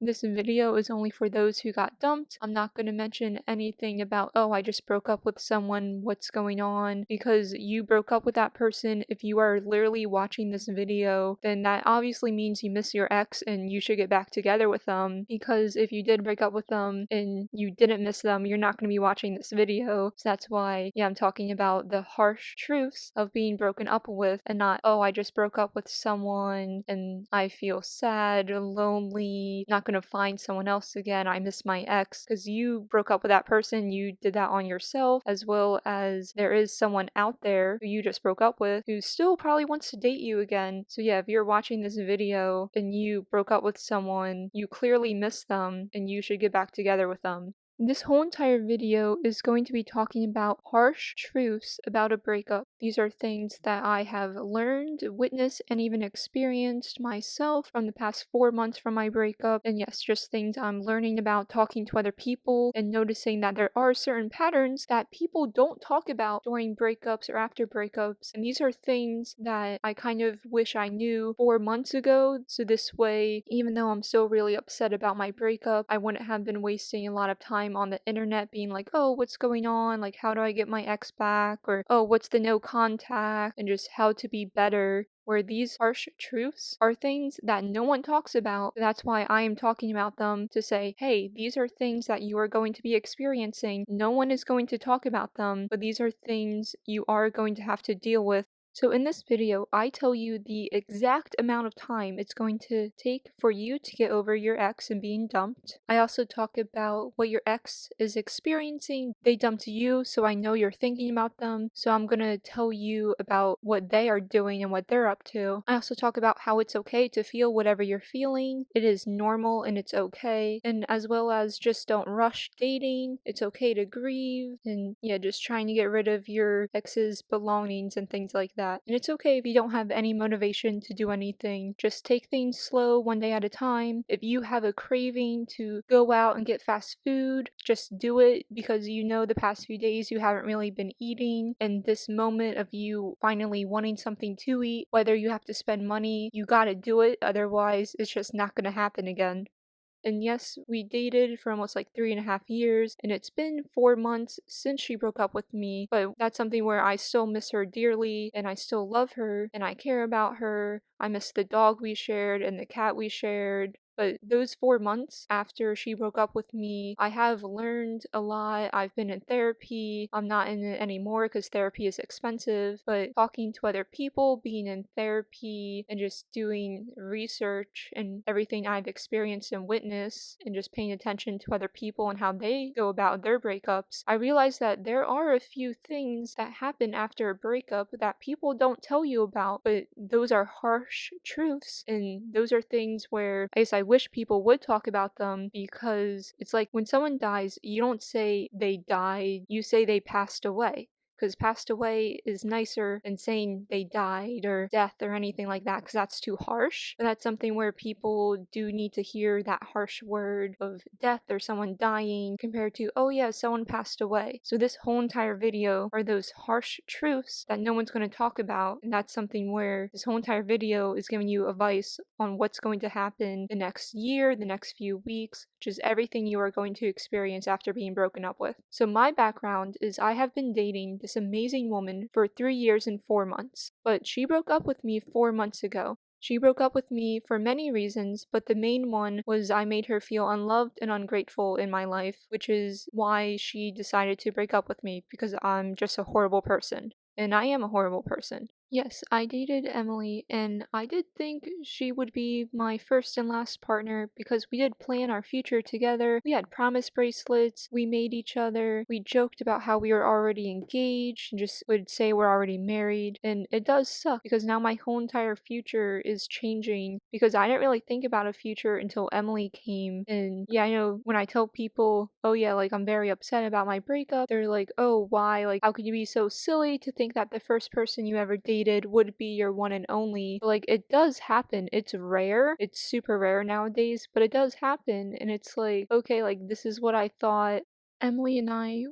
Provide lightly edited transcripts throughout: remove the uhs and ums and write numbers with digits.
This video is only for those who got dumped. I'm not going to mention anything about, oh, I just broke up with someone, what's going on, because you broke up with that person. If you are literally watching this video, then that obviously means you miss your ex and you should get back together with them. Because if you did break up with them and you didn't miss them, you're not going to be watching this video. So that's why, yeah, I'm talking about the harsh truths of being broken up with and not, oh, I just broke up with someone and I feel sad, lonely, not gonna find someone else again. I miss my ex. Because you broke up with that person, you did that on yourself, as well as there is someone out there who you just broke up with who still probably wants to date you again. So yeah, if you're watching this video and you broke up with someone, you clearly miss them and you should get back together with them. This whole entire video is going to be talking about harsh truths about a breakup. These are things that I have learned, witnessed, and even experienced myself from the past 4 months from my breakup. And yes, just things I'm learning about talking to other people and noticing that there are certain patterns that people don't talk about during breakups or after breakups. And these are things that I kind of wish I knew 4 months ago. So this way, even though I'm still really upset about my breakup, I wouldn't have been wasting a lot of time on the internet being like, oh, what's going on? Like, how do I get my ex back? Or, oh, what's the no contact? And just how to be better. Where these harsh truths are things that no one talks about. That's why I am talking about them to say, hey, these are things that you are going to be experiencing. No one is going to talk about them, but these are things you are going to have to deal with. So in this video, I tell you the exact amount of time it's going to take for you to get over your ex and being dumped. I also talk about what your ex is experiencing. They dumped you, so I know you're thinking about them. So I'm gonna tell you about what they are doing and what they're up to. I also talk about how it's okay to feel whatever you're feeling. It is normal and it's okay. And as well as just don't rush dating. It's okay to grieve and yeah, just trying to get rid of your ex's belongings and things like that. And it's okay if you don't have any motivation to do anything. Just take things slow, one day at a time. If you have a craving to go out and get fast food, just do it because you know the past few days you haven't really been eating. And this moment of you finally wanting something to eat, whether you have to spend money, you gotta do it. Otherwise, it's just not gonna happen again. And yes, we dated for almost like 3.5 years, and it's been 4 months since she broke up with me. But that's something where I still miss her dearly, and I still love her, and I care about her. I miss the dog we shared and the cat we shared. But those 4 months after she broke up with me, I have learned a lot. I've been in therapy. I'm not in it anymore because therapy is expensive. But talking to other people, being in therapy, and just doing research and everything I've experienced and witnessed, and just paying attention to other people and how they go about their breakups, I realized that there are a few things that happen after a breakup that people don't tell you about. But those are harsh truths. And those are things where I guess I wish people would talk about them because it's like when someone dies, you don't say they died, you say they passed away. Because passed away is nicer than saying they died or death or anything like that, because that's too harsh. But that's something where people do need to hear that harsh word of death or someone dying compared to, oh yeah, someone passed away. So this whole entire video are those harsh truths that no one's going to talk about. And that's something where this whole entire video is giving you advice on what's going to happen the next year, the next few weeks, which is everything you are going to experience after being broken up with. So my background is I have been dating this amazing woman for 3 years and 4 months, but she broke up with me 4 months ago. She broke up with me for many reasons, but the main one was I made her feel unloved and ungrateful in my life, which is why she decided to break up with me, because I'm just a horrible person. And I am a horrible person. Yes, I dated Emily, and I did think she would be my first and last partner because we did plan our future together. We had promise bracelets, we made each other, we joked about how we were already engaged, and just would say we're already married. And it does suck because now my whole entire future is changing because I didn't really think about a future until Emily came. And yeah, I know when I tell people, oh yeah, like I'm very upset about my breakup, they're like, oh, why? Like, how could you be so silly to think that the first person you ever dated would be your one and only? But, like, it does happen. It's rare. It's super rare nowadays, but it does happen. And it's like, okay, like this is what I thought. Emily and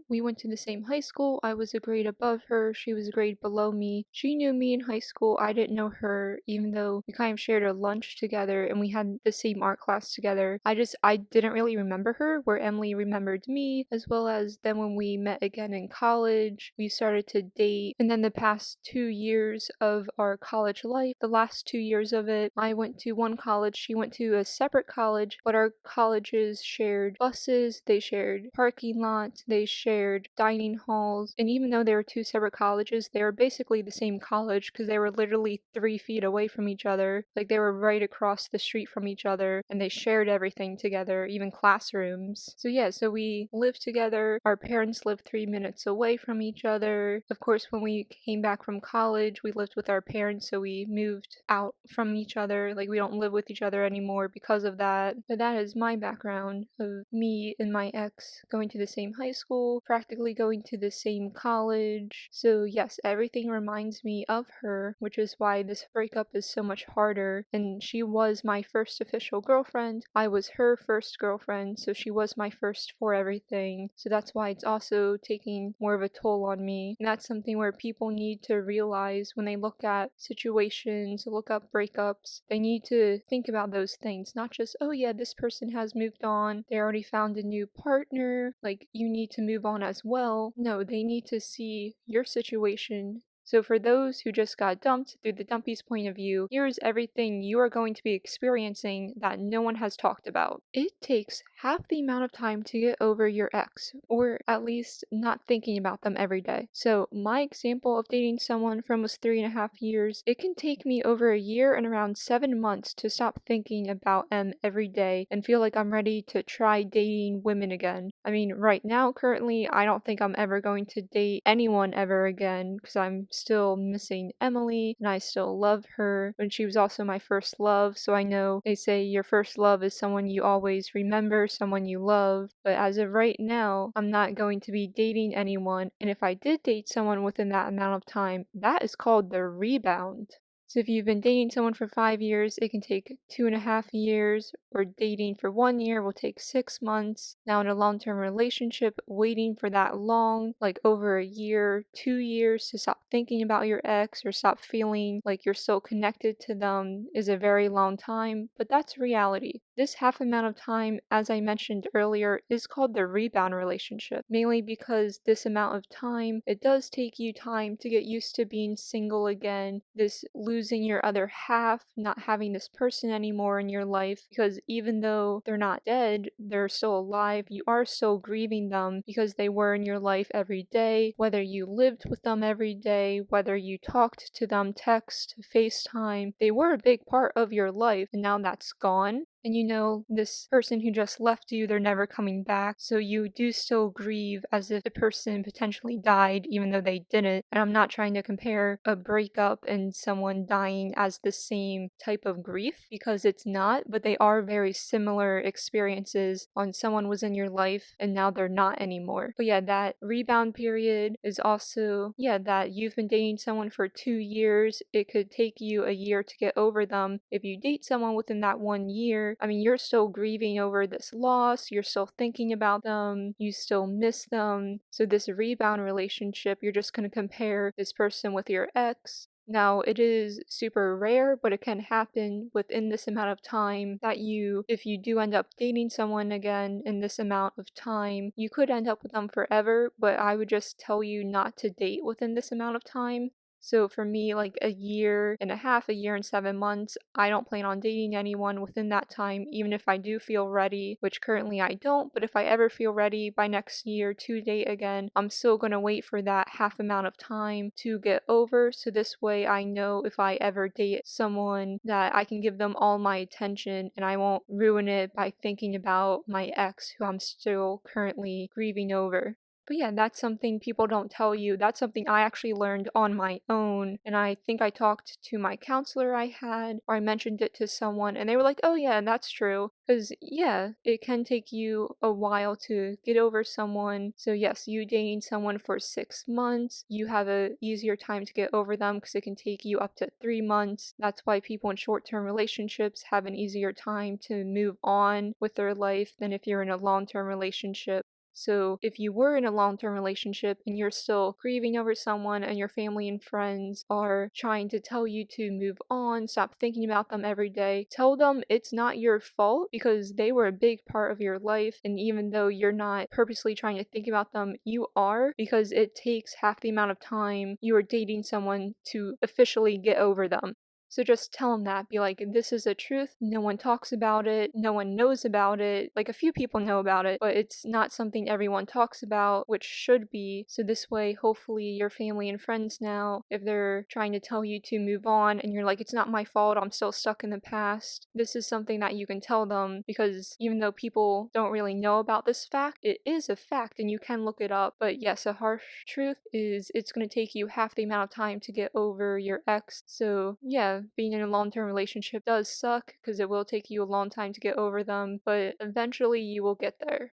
we went to the same high school. I was a grade above her. She was a grade below me. She knew me in high school. I didn't know her, even though we kind of shared a lunch together and we had the same art class together. I didn't really remember her, where Emily remembered me, as well as then when we met again in college, we started to date. And then the past 2 years of our college life, the last 2 years of it, I went to one college, she went to a separate college, but our colleges shared buses, they shared parking lots, they shared dining halls, and even though they were two separate colleges, they were basically the same college because they were literally 3 feet away from each other. Like they were right across the street from each other, and they shared everything together, even classrooms. So yeah, so we lived together. Our parents lived 3 minutes away from each other. Of course, when we came back from college, we lived with our parents, so we moved out from each other. Like we don't live with each other anymore because of that. But that is my background of me and my ex going to the same high school, practically going to the same college. So yes, everything reminds me of her, which is why this breakup is so much harder. And she was my first official girlfriend. I was her first girlfriend, so she was my first for everything. So that's why it's also taking more of a toll on me. And that's something where people need to realize when they look at situations, look up breakups, they need to think about those things, not just, oh yeah, this person has moved on, they already found a new partner, like you need to move on as well. No, they need to see your situation. So for those who just got dumped, through the dumpy's point of view, here's everything you are going to be experiencing that no one has talked about. It takes half the amount of time to get over your ex, or at least not thinking about them every day. So my example of dating someone for almost 3.5 years, it can take me over a year and around 7 months to stop thinking about them every day and feel like I'm ready to try dating women again. I mean, right now, currently, I don't think I'm ever going to date anyone ever again because I'm still missing Emily and I still love her. And she was also my first love, so I know they say your first love is someone you always remember, someone you love. But as of right now, I'm not going to be dating anyone. And if I did date someone within that amount of time, that is called the rebound. So if you've been dating someone for 5 years, it can take 2.5 years, or dating for 1 year will take 6 months. Now in a long-term relationship, waiting for that long, like over a year, 2 years to stop thinking about your ex or stop feeling like you're still connected to them is a very long time, but that's reality. This half amount of time, as I mentioned earlier, is called the rebound relationship, mainly because this amount of time, it does take you time to get used to being single again, this losing your other half, not having this person anymore in your life, because even though they're not dead, they're still alive, you are still grieving them because they were in your life every day, whether you lived with them every day, whether you talked to them, text, FaceTime, they were a big part of your life, and now that's gone. And you know, this person who just left you, they're never coming back. So you do still grieve as if the person potentially died, even though they didn't. And I'm not trying to compare a breakup and someone dying as the same type of grief, because it's not, but they are very similar experiences on someone was in your life and now they're not anymore. But yeah, that rebound period is also, yeah, that you've been dating someone for 2 years. It could take you a year to get over them. If you date someone within that 1 year, I mean, you're still grieving over this loss, you're still thinking about them, you still miss them. So this rebound relationship, you're just going to compare this person with your ex. Now, it is super rare, but it can happen within this amount of time that if you do end up dating someone again in this amount of time, you could end up with them forever, but I would just tell you not to date within this amount of time. So for me, like a year and a half, a year and 7 months, I don't plan on dating anyone within that time, even if I do feel ready, which currently I don't. But if I ever feel ready by next year to date again, I'm still going to wait for that half amount of time to get over. So this way I know if I ever date someone that I can give them all my attention and I won't ruin it by thinking about my ex who I'm still currently grieving over. But yeah, that's something people don't tell you. That's something I actually learned on my own. And I think I talked to my counselor I had, or I mentioned it to someone, and they were like, oh yeah, that's true. Because yeah, it can take you a while to get over someone. So yes, you dating someone for 6 months, you have a easier time to get over them because it can take you up to 3 months. That's why people in short-term relationships have an easier time to move on with their life than if you're in a long-term relationship. So if you were in a long-term relationship and you're still grieving over someone and your family and friends are trying to tell you to move on, stop thinking about them every day, tell them it's not your fault because they were a big part of your life. And even though you're not purposely trying to think about them, you are, because it takes half the amount of time you are dating someone to officially get over them. So just tell them that. Be like, this is a truth. No one talks about it. No one knows about it. Like, a few people know about it, but it's not something everyone talks about, which should be. So this way, hopefully, your family and friends now, if they're trying to tell you to move on and you're like, it's not my fault, I'm still stuck in the past, this is something that you can tell them, because even though people don't really know about this fact, it is a fact and you can look it up. But yes, a harsh truth is it's going to take you half the amount of time to get over your ex. So yeah, being in a long-term relationship does suck because it will take you a long time to get over them, but eventually you will get there.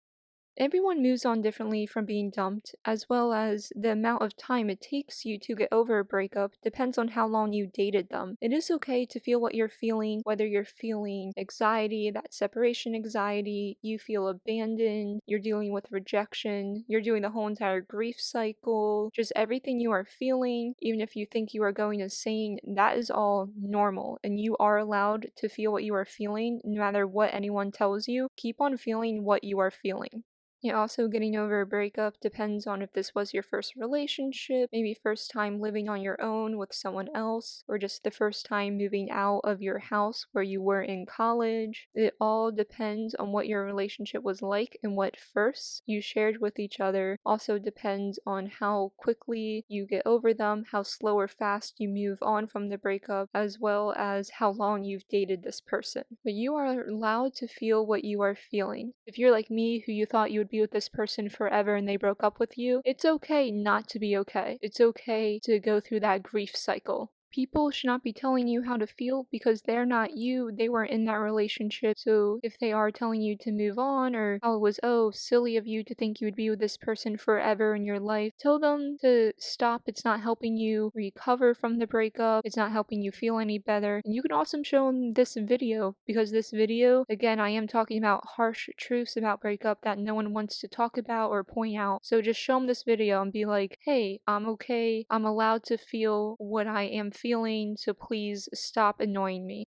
Everyone moves on differently from being dumped, as well as the amount of time it takes you to get over a breakup depends on how long you dated them. It is okay to feel what you're feeling, whether you're feeling anxiety, that separation anxiety, you feel abandoned, you're dealing with rejection, you're doing the whole entire grief cycle, just everything you are feeling, even if you think you are going insane, that is all normal, and you are allowed to feel what you are feeling no matter what anyone tells you. Keep on feeling what you are feeling. Yeah, also getting over a breakup depends on if this was your first relationship, maybe first time living on your own with someone else, or just the first time moving out of your house where you were in college. It all depends on what your relationship was like and what firsts you shared with each other. Also depends on how quickly you get over them, how slow or fast you move on from the breakup, as well as how long you've dated this person. But you are allowed to feel what you are feeling. If you're like me, who you thought you would be with this person forever and they broke up with you, it's okay not to be okay. It's okay to go through that grief cycle. People should not be telling you how to feel because they're not you. They weren't in that relationship. So if they are telling you to move on, or how it was, oh, silly of you to think you would be with this person forever in your life, tell them to stop. It's not helping you recover from the breakup. It's not helping you feel any better. And you can also show them this video, because this video, again, I am talking about harsh truths about breakup that no one wants to talk about or point out. So just show them this video and be like, hey, I'm okay. I'm allowed to feel what I am feeling, so please stop annoying me.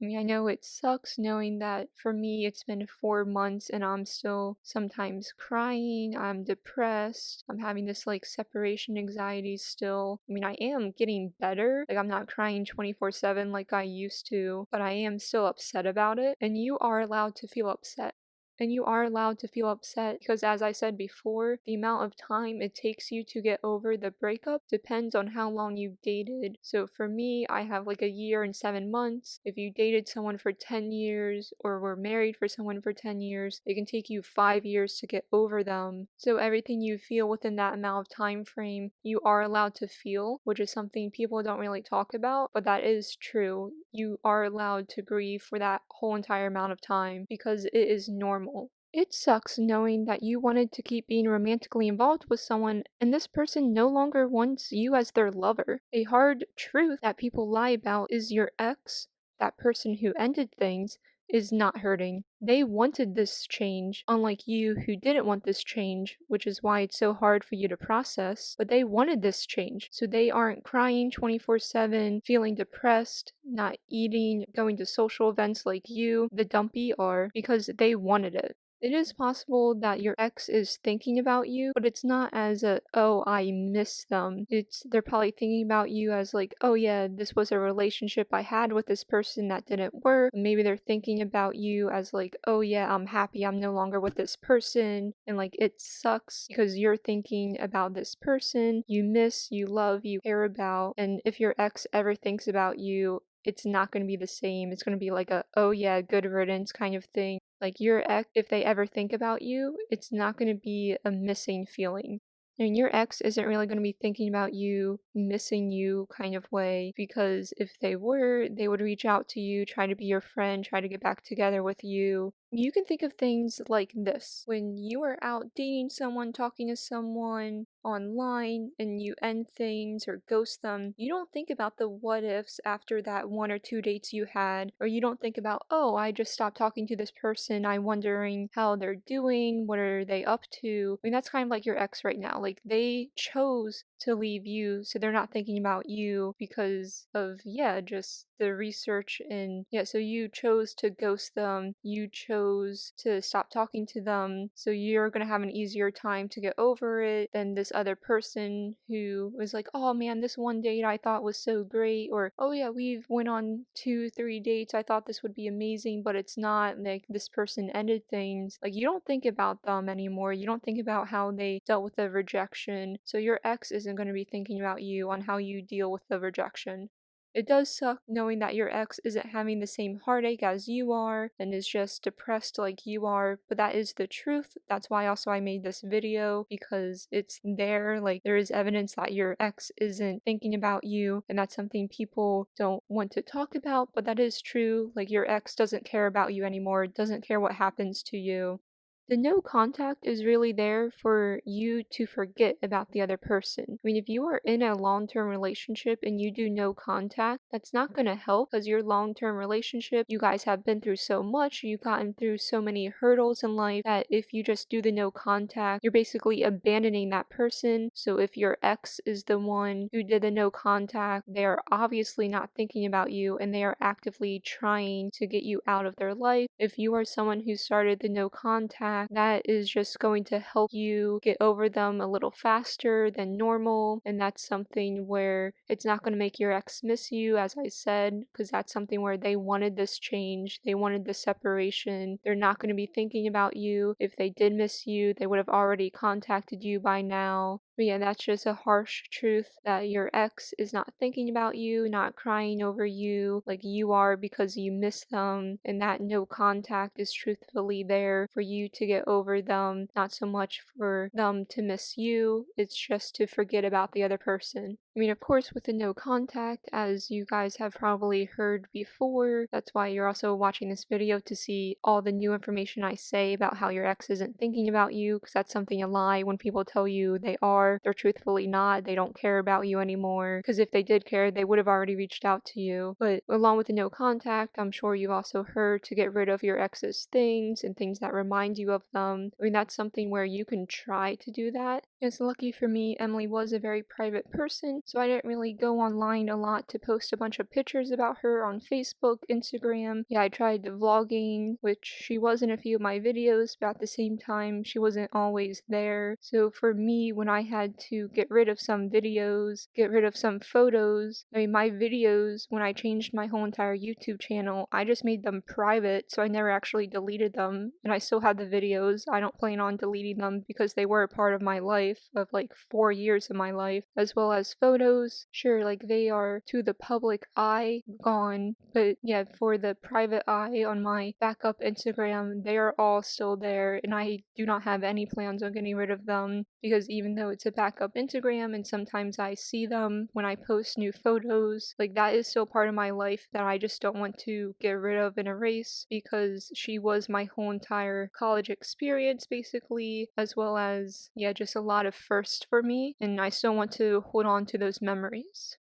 I mean, I know it sucks knowing that for me it's been 4 months and I'm still sometimes crying, I'm depressed, I'm having this like separation anxiety still. I mean, I am getting better, like I'm not crying 24/7 like I used to, but I am still upset about it, and you are allowed to feel upset. And you are allowed to feel upset because, as I said before, the amount of time it takes you to get over the breakup depends on how long you've dated. So for me, I have like a year and 7 months. If you dated someone for 10 years or were married for someone for 10 years, it can take you 5 years to get over them. So everything you feel within that amount of time frame, you are allowed to feel, which is something people don't really talk about, but that is true. You are allowed to grieve for that whole entire amount of time because it is normal. It sucks knowing that you wanted to keep being romantically involved with someone and this person no longer wants you as their lover. A hard truth that people lie about is your ex, that person who ended things, is not hurting. They wanted this change, unlike you who didn't want this change, which is why it's so hard for you to process. But they wanted this change, so they aren't crying 24/7, feeling depressed, not eating, going to social events like you, the dumpy, are, because they wanted it. It is possible that your ex is thinking about you, but it's not as a, oh, I miss them. They're probably thinking about you as like, oh yeah, this was a relationship I had with this person that didn't work. Maybe they're thinking about you as like, oh yeah, I'm happy I'm no longer with this person. And like, it sucks because you're thinking about this person you miss, you love, you care about. And if your ex ever thinks about you, it's not going to be the same. It's going to be like a, oh yeah, good riddance kind of thing. Like your ex, if they ever think about you, it's not going to be a missing feeling. I mean, your ex isn't really going to be thinking about you, missing you kind of way, because if they were, they would reach out to you, try to be your friend, try to get back together with you. You can think of things like this. When you are out dating someone, talking to someone online, and you end things or ghost them, you don't think about the what ifs after that 1 or 2 dates you had, or you don't think about, oh, I just stopped talking to this person. I'm wondering how they're doing. What are they up to? I mean, that's kind of like your ex right now. Like, they chose to leave you, so they're not thinking about you because of, yeah, just the research. And yeah, so you chose to ghost them, you chose to stop talking to them, so you're gonna have an easier time to get over it than this other person who was like, oh man, this one date I thought was so great, or oh yeah, we've went on 2 3 dates, I thought this would be amazing, but it's not. Like, this person ended things. Like, you don't think about them anymore, you don't think about how they dealt with the rejection, so your ex isn't going to be thinking about you on how you deal with the rejection. It does suck knowing that your ex isn't having the same heartache as you are and is just depressed like you are, but that is the truth. That's why also I made this video, because it's there. Like, there is evidence that your ex isn't thinking about you, and that's something people don't want to talk about, but that is true. Like, your ex doesn't care about you anymore, doesn't care what happens to you. The no contact is really there for you to forget about the other person. I mean, if you are in a long-term relationship and you do no contact, that's not going to help, because your long-term relationship, you guys have been through so much, you've gotten through so many hurdles in life, that if you just do the no contact, you're basically abandoning that person. So if your ex is the one who did the no contact, they are obviously not thinking about you and they are actively trying to get you out of their life. If you are someone who started the no contact, that is just going to help you get over them a little faster than normal. And that's something where it's not going to make your ex miss you, as I said, because that's something where they wanted this change, they wanted the separation. They're not going to be thinking about you. If they did miss you, they would have already contacted you by now. But yeah, that's just a harsh truth, that your ex is not thinking about you, not crying over you like you are because you miss them. And that no contact is truthfully there for you to get over them, not so much for them to miss you. It's just to forget about the other person. I mean, of course, with the no contact, as you guys have probably heard before, that's why you're also watching this video, to see all the new information I say about how your ex isn't thinking about you, because that's something a lie. When people tell you they are, they're truthfully not. They don't care about you anymore, because if they did care, they would have already reached out to you. But along with the no contact, I'm sure you've also heard to get rid of your ex's things and things that remind you of them. I mean, that's something where you can try to do that. It's lucky for me, Emily was a very private person, so I didn't really go online a lot to post a bunch of pictures about her on Facebook, Instagram. Yeah, I tried vlogging, which she was in a few of my videos, but at the same time, she wasn't always there. So for me, when I had to get rid of some videos, get rid of some photos, I mean, my videos, when I changed my whole entire YouTube channel, I just made them private, so I never actually deleted them, and I still have the videos. I don't plan on deleting them because they were a part of my life, of like 4 years of my life, as well as photos. Sure, like, they are to the public eye gone, but yeah, for the private eye on my backup Instagram, they are all still there, and I do not have any plans on getting rid of them, because even though it's a backup Instagram and sometimes I see them when I post new photos, like, that is still part of my life that I just don't want to get rid of and erase, because she was my whole entire college experience basically, as well as, yeah, just a lot of firsts for me, and I still want to hold on to those memories.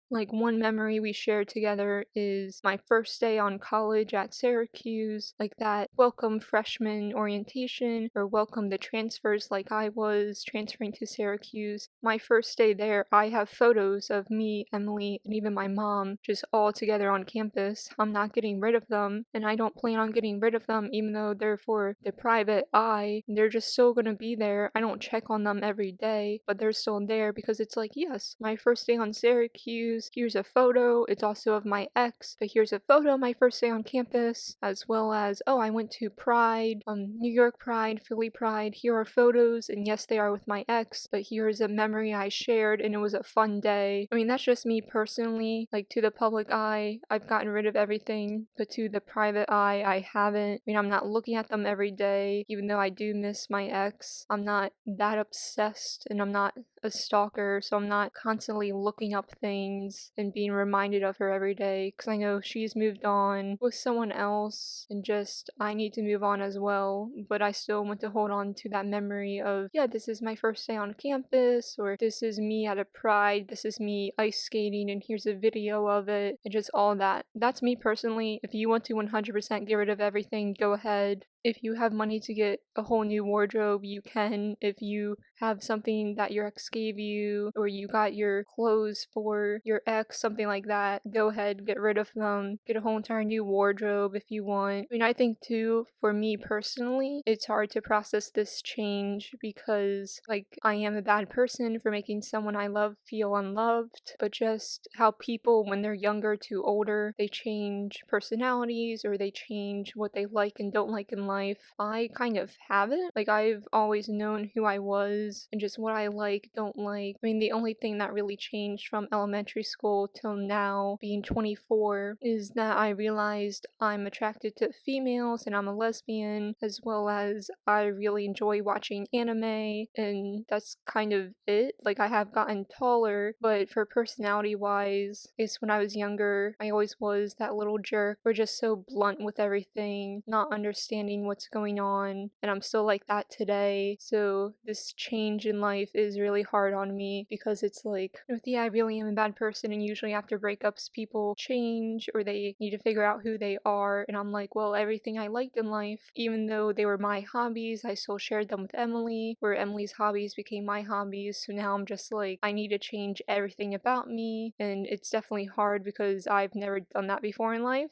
Like, one memory we shared together is my first day on college at Syracuse, like that welcome freshman orientation, or welcome the transfers, like I was transferring to Syracuse. My first day there, I have photos of me, Emily, and even my mom just all together on campus. I'm not getting rid of them, and I don't plan on getting rid of them, even though they're for the private eye. They're just still gonna be there. I don't check on them every day, but they're still there, because it's like, yes, my first day on Syracuse, here's a photo. It's also of my ex, but here's a photo of my first day on campus, as well as, oh, I went to Pride, New York Pride, Philly Pride. Here are photos, and yes, they are with my ex, but here's a memory I shared, and it was a fun day. I mean, that's just me personally. Like, to the public eye, I've gotten rid of everything, but to the private eye, I haven't. I mean, I'm not looking at them every day, even though I do miss my ex. I'm not that obsessed, and I'm not a stalker, so I'm not constantly looking up things and being reminded of her every day because I know she's moved on with someone else and just I need to move on as well. But I still want to hold on to that memory of, yeah, this is my first day on campus, or this is me at a pride, this is me ice skating, and here's a video of it, and just all that. That's me personally. If you want to 100% get rid of everything, go ahead. If you have money to get a whole new wardrobe, you can. If you have something that your ex gave you, or you got your clothes for your ex, something like that, go ahead, get rid of them. Get a whole entire new wardrobe if you want. I mean, I think too, for me personally, it's hard to process this change because, like, I am a bad person for making someone I love feel unloved, but just how people, when they're younger to older, they change personalities or they change what they like and don't like in life. I kind of haven't. Like, I've always known who I was and just what I like, don't like. I mean, the only thing that really changed from elementary school till now, being 24, is that I realized I'm attracted to females and I'm a lesbian, as well as I really enjoy watching anime, and that's kind of it. Like, I have gotten taller, but for personality wise, it's when I was younger, I always was that little jerk, or just so blunt with everything, not understanding what's going on, and I'm still like that today. So this change in life is really hard on me because it's like, yeah, I really am a bad person, and usually after breakups people change or they need to figure out who they are, and I'm like, well, everything I liked in life, even though they were my hobbies, I still shared them with Emily, where Emily's hobbies became my hobbies. So now I'm just like, I need to change everything about me, and it's definitely hard because I've never done that before in life.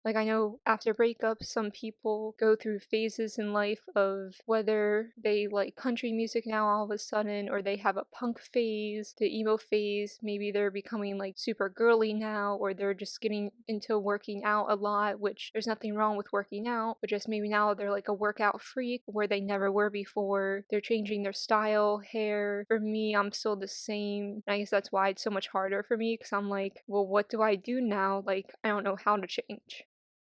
Like, I know after breakups, some people go through phases in life of whether they like country music now all of a sudden, or they have a punk phase, the emo phase, maybe they're becoming like super girly now, or they're just getting into working out a lot, which there's nothing wrong with working out, but just maybe now they're like a workout freak where they never were before. They're changing their style, hair. For me, I'm still the same. And I guess that's why it's so much harder for me because I'm like, well, what do I do now? Like, I don't know how to change.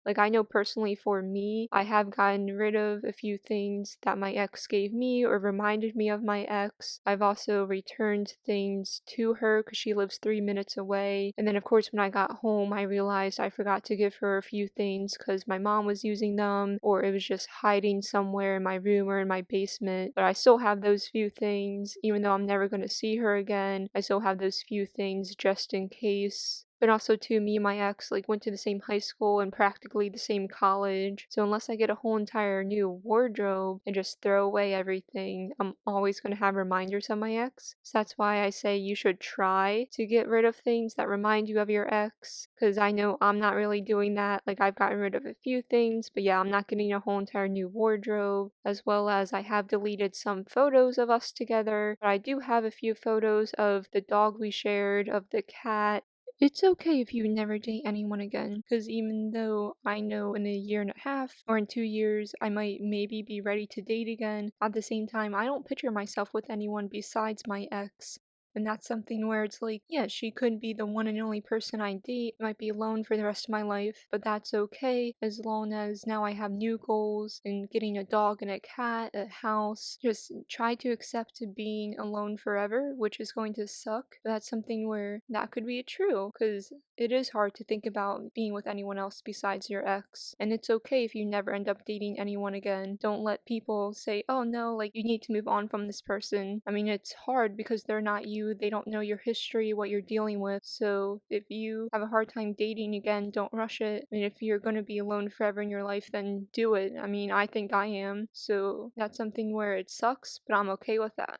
Like, I know personally for me, I have gotten rid of a few things that my ex gave me or reminded me of my ex. I've also returned things to her because she lives 3 minutes away. And then, of course, when I got home, I realized I forgot to give her a few things because my mom was using them or it was just hiding somewhere in my room or in my basement. But I still have those few things, even though I'm never going to see her again. I still have those few things just in case. But also too, me and my ex like went to the same high school and practically the same college. So unless I get a whole entire new wardrobe and just throw away everything, I'm always gonna have reminders of my ex. So that's why I say you should try to get rid of things that remind you of your ex. Cause I know I'm not really doing that. Like, I've gotten rid of a few things, but yeah, I'm not getting a whole entire new wardrobe. As well as I have deleted some photos of us together. But I do have a few photos of the dog we shared, of the cat. It's okay if you never date anyone again, because even though I know in a year and a half or in 2 years I might maybe be ready to date again, at the same time, I don't picture myself with anyone besides my ex. And that's something where it's like, yeah, she could be the one and only person I date, might be alone for the rest of my life, but that's okay as long as now I have new goals and getting a dog and a cat, a house. Just try to accept being alone forever, which is going to suck. But that's something where that could be true, because it is hard to think about being with anyone else besides your ex. And it's okay if you never end up dating anyone again. Don't let people say, oh no, like you need to move on from this person. I mean, it's hard because they're not you, they don't know your history, what you're dealing with. So if you have a hard time dating again, don't rush it. And if you're going to be alone forever in your life, then do it. I mean, I think I am. So that's something where it sucks, but I'm okay with that.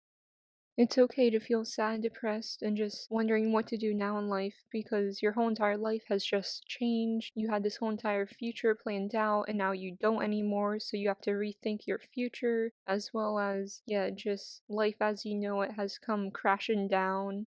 It's okay to feel sad, depressed, and just wondering what to do now in life because your whole entire life has just changed. You had this whole entire future planned out, and now you don't anymore, so you have to rethink your future, as well as, yeah, just life as you know it has come crashing down.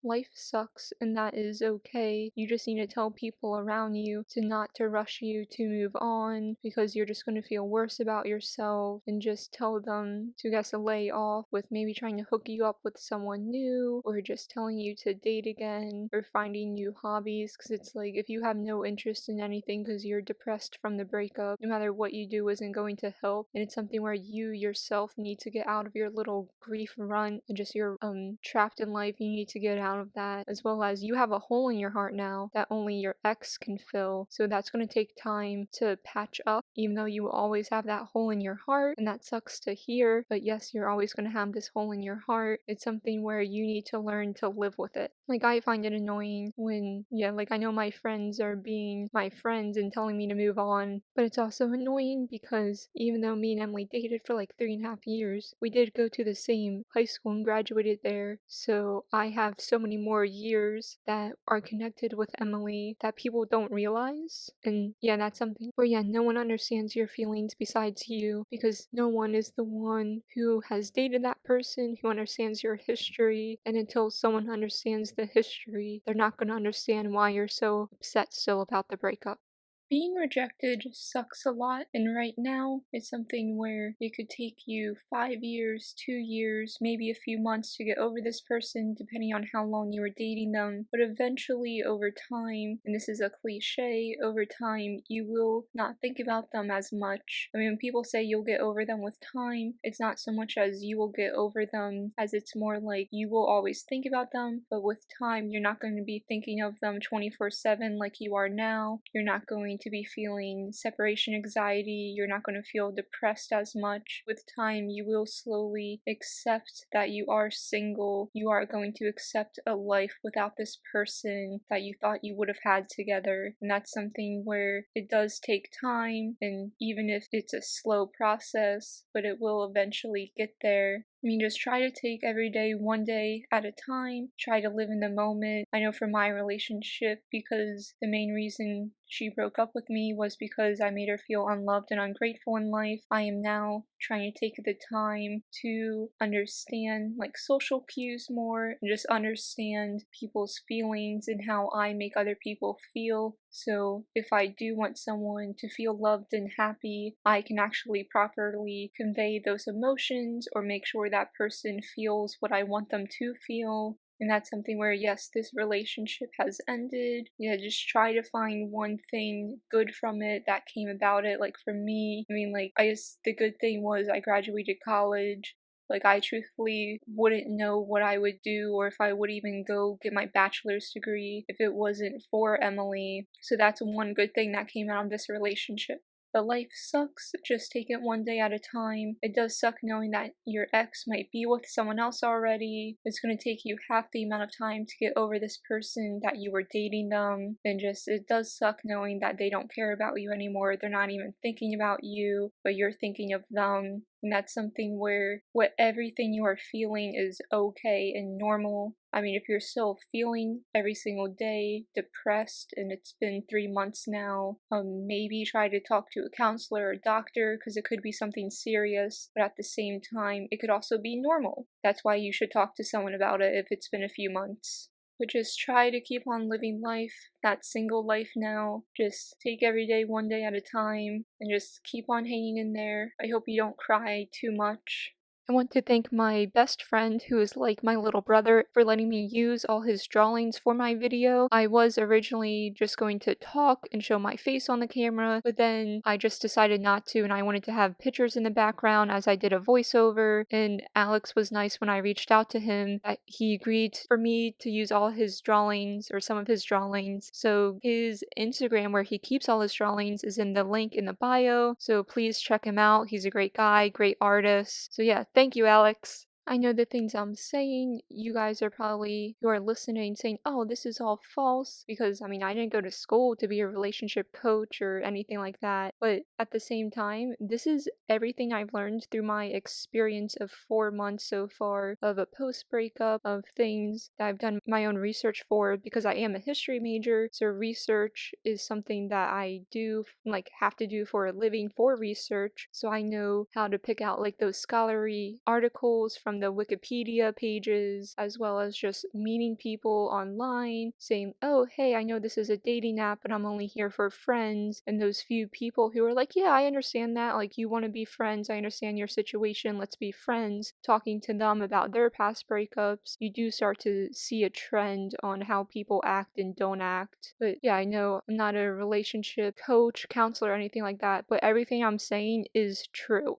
Life sucks, and that is okay. You just need to tell people around you to not to rush you to move on because you're just going to feel worse about yourself, and just tell them to guess a lay off with maybe trying to hook you up with someone new, or just telling you to date again, or finding new hobbies. Because it's like if you have no interest in anything because you're depressed from the breakup, no matter what you do isn't going to help, and it's something where you yourself need to get out of your little grief run and just you're trapped in life. You need to get out of that, as well as you have a hole in your heart now that only your ex can fill, so that's going to take time to patch up, even though you will always have that hole in your heart, and that sucks to hear, but yes, you're always going to have this hole in your heart. It's something where you need to learn to live with it. Like, I find it annoying when, yeah, like I know my friends are being my friends and telling me to move on, but it's also annoying because even though me and Emily dated for like 3.5 years, we did go to the same high school and graduated there, so I have so many more years that are connected with Emily that people don't realize. And yeah, that's something where, yeah, no one understands your feelings besides you, because no one is the one who has dated that person who understands your history, and until someone understands the history, they're not going to understand why you're so upset still about the breakup. Being rejected sucks a lot, and right now it's something where it could take you 5 years, 2 years, maybe a few months to get over this person, depending on how long you were dating them. But eventually, over time, and this is a cliche, over time, you will not think about them as much. I mean, when people say you'll get over them with time, it's not so much as you will get over them, as it's more like you will always think about them, but with time, you're not going to be thinking of them 24/7 like you are now. You're not going to be feeling separation anxiety. You're not going to feel depressed as much. With time, you will slowly accept that you are single. You are going to accept a life without this person that you thought you would have had together. And that's something where it does take time, and even if it's a slow process, but it will eventually get there. I mean, just try to take every day one day at a time. Try to live in the moment. I know for my relationship, because the main reason she broke up with me was because I made her feel unloved and ungrateful in life. I am now trying to take the time to understand like social cues more, and just understand people's feelings and how I make other people feel. So if I do want someone to feel loved and happy, I can actually properly convey those emotions or make sure that person feels what I want them to feel. And that's something where, yes, this relationship has ended. Yeah, just try to find one thing good from it that came about it. Like for me, I mean, like, the good thing was I graduated college. Like, I truthfully wouldn't know what I would do, or if I would even go get my bachelor's degree if it wasn't for Emily. So that's one good thing that came out of this relationship. But life sucks, just take it one day at a time. It does suck knowing that your ex might be with someone else already. It's gonna take you half the amount of time to get over this person that you were dating them. And just, it does suck knowing that they don't care about you anymore. They're not even thinking about you, but you're thinking of them. And that's something where everything you are feeling is okay and normal. I mean, if you're still feeling every single day depressed and it's been 3 months now, maybe try to talk to a counselor or a doctor, because it could be something serious, but at the same time, it could also be normal. That's why you should talk to someone about it if it's been a few months. But just try to keep on living life, that single life now. Just take every day one day at a time, and just keep on hanging in there. I hope you don't cry too much. I want to thank my best friend, who is like my little brother, for letting me use all his drawings for my video. I was originally just going to talk and show my face on the camera, but then I just decided not to, and I wanted to have pictures in the background as I did a voiceover. And Alex was nice when I reached out to him that he agreed for me to use all his drawings, or some of his drawings. So his Instagram, where he keeps all his drawings, is in the link in the bio, so please check him out. He's a great guy, great artist. So yeah, thank you, Alex. I know the things I'm saying, you guys are probably, who are listening, saying, oh, this is all false, because I mean, I didn't go to school to be a relationship coach or anything like that. But at the same time, this is everything I've learned through my experience of 4 months so far of a post breakup, of things that I've done my own research for, because I am a history major. So research is something that I do, like, have to do for a living for research. So I know how to pick out like those scholarly articles from from the Wikipedia pages, as well as just meeting people online, saying, oh, hey, I know this is a dating app, but I'm only here for friends. And those few people who are like, yeah, I understand that. Like, you want to be friends. I understand your situation. Let's be friends. Talking to them about their past breakups, you do start to see a trend on how people act and don't act. But yeah, I know I'm not a relationship coach, counselor, or anything like that, but everything I'm saying is true.